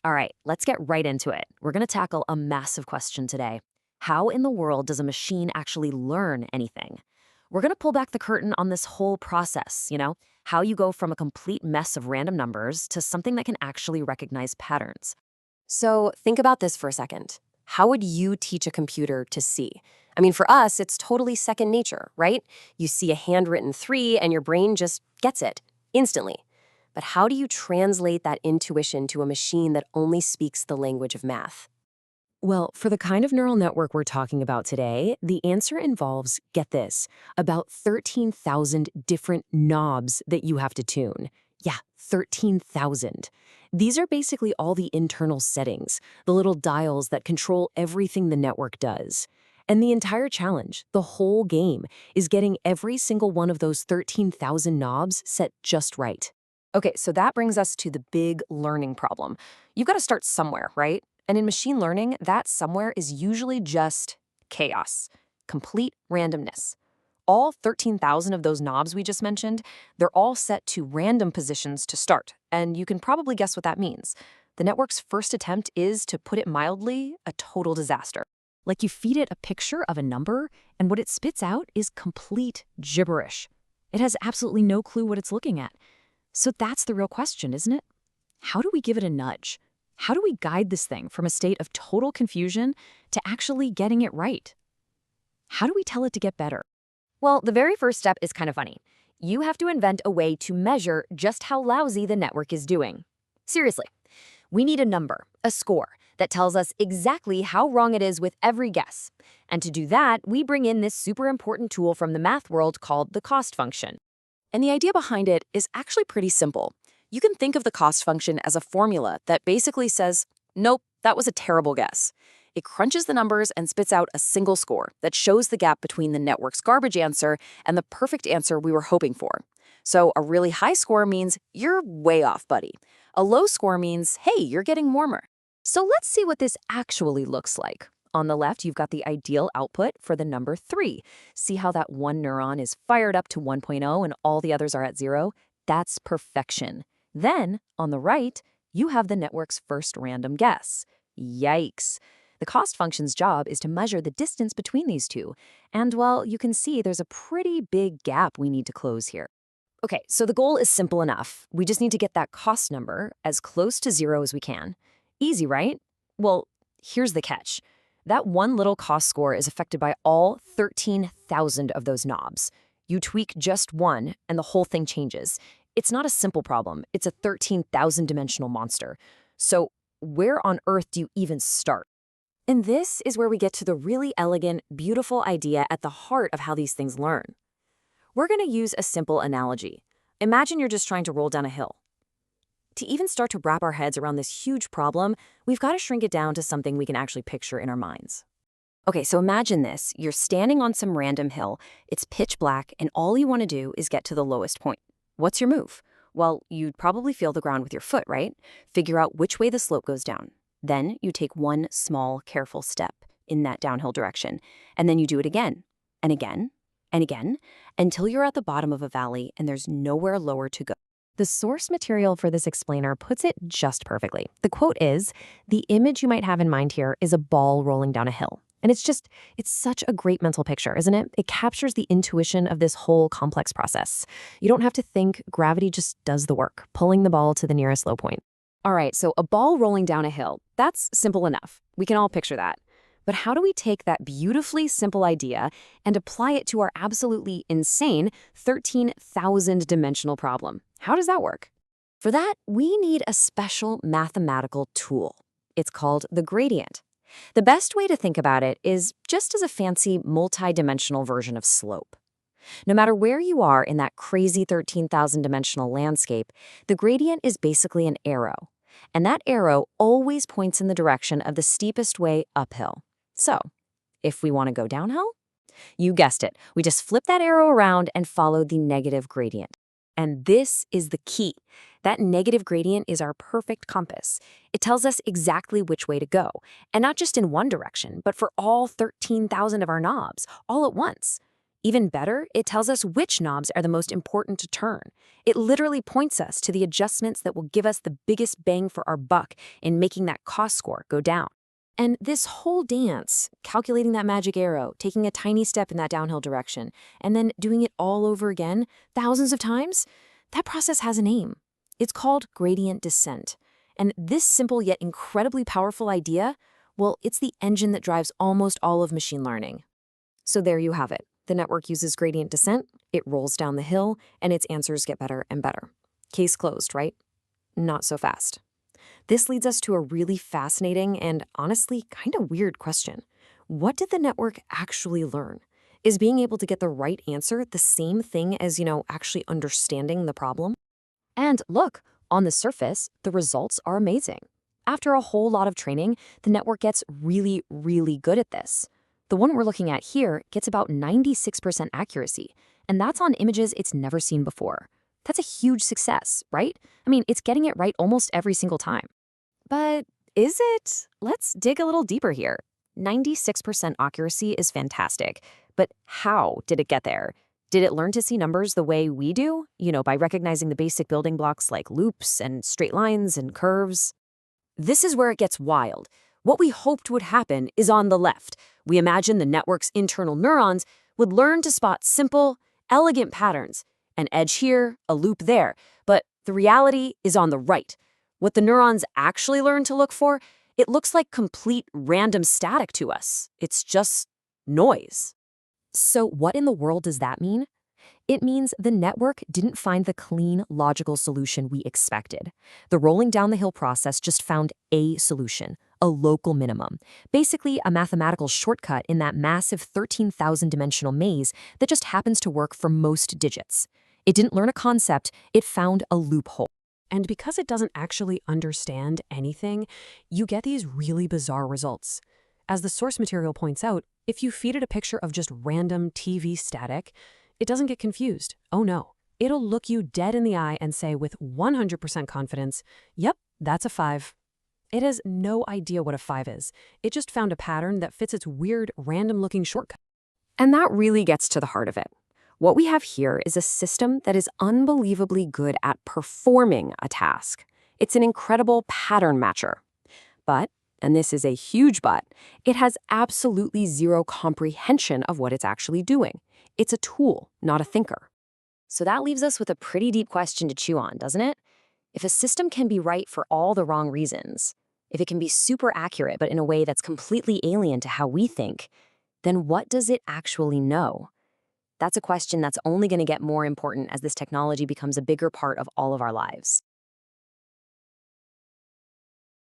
All right, let's get right into it. We're going to tackle a massive question today. How in the world does a machine actually learn anything? We're going to pull back the curtain on this whole process, how you go from a complete mess of random numbers to something that can actually recognize patterns. So think about this for a second. How would you teach a computer to see? I mean, for us, it's totally second nature, right? You see a handwritten 3 and your brain just gets it instantly. But how do you translate that intuition to a machine that only speaks the language of math? Well, for the kind of neural network we're talking about today, the answer involves, get this, about 13,000 different knobs that you have to tune. Yeah, 13,000. These are basically all the internal settings, the little dials that control everything the network does. And the entire challenge, the whole game, is getting every single one of those 13,000 knobs set just right. Okay, so that brings us to the big learning problem. You've got to start somewhere, right? And in machine learning, that somewhere is usually just chaos, complete randomness. All 13,000 of those knobs we just mentioned, they're all set to random positions to start, and you can probably guess what that means. The network's first attempt is, to put it mildly, a total disaster. Like you feed it a picture of a number, and what it spits out is complete gibberish. It has absolutely no clue what it's looking at. So that's the real question, isn't it? How do we give it a nudge? How do we guide this thing from a state of total confusion to actually getting it right? How do we tell it to get better? Well, the very first step is kind of funny. You have to invent a way to measure just how lousy the network is doing. Seriously, we need a number, a score, that tells us exactly how wrong it is with every guess. And to do that, we bring in this super important tool from the math world called the cost function. And the idea behind it is actually pretty simple. You can think of the cost function as a formula that basically says, nope, that was a terrible guess. It crunches the numbers and spits out a single score that shows the gap between the network's garbage answer and the perfect answer we were hoping for. So a really high score means you're way off, buddy. A low score means, hey, you're getting warmer. So let's see what this actually looks like. On the left, you've got the ideal output for the number 3. See how that one neuron is fired up to 1.0 and all the others are at 0? That's perfection. Then, on the right, you have the network's first random guess. Yikes. The cost function's job is to measure the distance between these two. And, well, you can see there's a pretty big gap we need to close here. Okay, so the goal is simple enough. We just need to get that cost number as close to 0 as we can. Easy, right? Well, here's the catch. That one little cost score is affected by all 13,000 of those knobs. You tweak just one, and the whole thing changes. It's not a simple problem. It's a 13,000-dimensional monster. So where on earth do you even start? And this is where we get to the really elegant, beautiful idea at the heart of how these things learn. We're going to use a simple analogy. Imagine you're just trying to roll down a hill. To even start to wrap our heads around this huge problem, we've got to shrink it down to something we can actually picture in our minds. Okay, so imagine this. You're standing on some random hill, it's pitch black, and all you want to do is get to the lowest point. What's your move? Well, you'd probably feel the ground with your foot, right? Figure out which way the slope goes down. Then you take one small, careful step in that downhill direction, and then you do it again, and again, and again, until you're at the bottom of a valley and there's nowhere lower to go. The source material for this explainer puts it just perfectly. The quote is, "The image you might have in mind here is a ball rolling down a hill." And it's such a great mental picture, isn't it? It captures the intuition of this whole complex process. You don't have to think, gravity just does the work, pulling the ball to the nearest low point. All right, so a ball rolling down a hill, that's simple enough. We can all picture that. But how do we take that beautifully simple idea and apply it to our absolutely insane 13,000-dimensional problem? How does that work? For that, we need a special mathematical tool. It's called the gradient. The best way to think about it is just as a fancy multi-dimensional version of slope. No matter where you are in that crazy 13,000-dimensional landscape, the gradient is basically an arrow. And that arrow always points in the direction of the steepest way uphill. So, if we want to go downhill, you guessed it, we just flip that arrow around and follow the negative gradient. And this is the key. That negative gradient is our perfect compass. It tells us exactly which way to go, and not just in one direction, but for all 13,000 of our knobs, all at once. Even better, it tells us which knobs are the most important to turn. It literally points us to the adjustments that will give us the biggest bang for our buck in making that cost score go down. And this whole dance, calculating that magic arrow, taking a tiny step in that downhill direction, and then doing it all over again, thousands of times, that process has a name. It's called gradient descent. And this simple yet incredibly powerful idea, well, it's the engine that drives almost all of machine learning. So there you have it. The network uses gradient descent, it rolls down the hill, and its answers get better and better. Case closed, right? Not so fast. This leads us to a really fascinating and honestly kind of weird question. What did the network actually learn? Is being able to get the right answer the same thing as, actually understanding the problem? And look, on the surface, the results are amazing. After a whole lot of training, the network gets really, really good at this. The one we're looking at here gets about 96% accuracy, and that's on images it's never seen before. That's a huge success, right? I mean, it's getting it right almost every single time. But is it? Let's dig a little deeper here. 96% accuracy is fantastic, but how did it get there? Did it learn to see numbers the way we do? By recognizing the basic building blocks like loops and straight lines and curves? This is where it gets wild. What we hoped would happen is on the left. We imagine the network's internal neurons would learn to spot simple, elegant patterns. An edge here, a loop there. But the reality is on the right. What the neurons actually learn to look for, it looks like complete random static to us. It's just noise. So what in the world does that mean? It means the network didn't find the clean, logical solution we expected. The rolling down the hill process just found a solution, a local minimum, basically a mathematical shortcut in that massive 13,000-dimensional maze that just happens to work for most digits. It didn't learn a concept, it found a loophole. And because it doesn't actually understand anything, you get these really bizarre results. As the source material points out, if you feed it a picture of just random TV static, it doesn't get confused. Oh no. It'll look you dead in the eye and say with 100% confidence, yep, that's a 5. It has no idea what a 5 is. It just found a pattern that fits its weird, random-looking shortcut. And that really gets to the heart of it. What we have here is a system that is unbelievably good at performing a task. It's an incredible pattern matcher. But, and this is a huge but, it has absolutely zero comprehension of what it's actually doing. It's a tool, not a thinker. So that leaves us with a pretty deep question to chew on, doesn't it? If a system can be right for all the wrong reasons, if it can be super accurate but in a way that's completely alien to how we think, then what does it actually know? That's a question that's only going to get more important as this technology becomes a bigger part of all of our lives.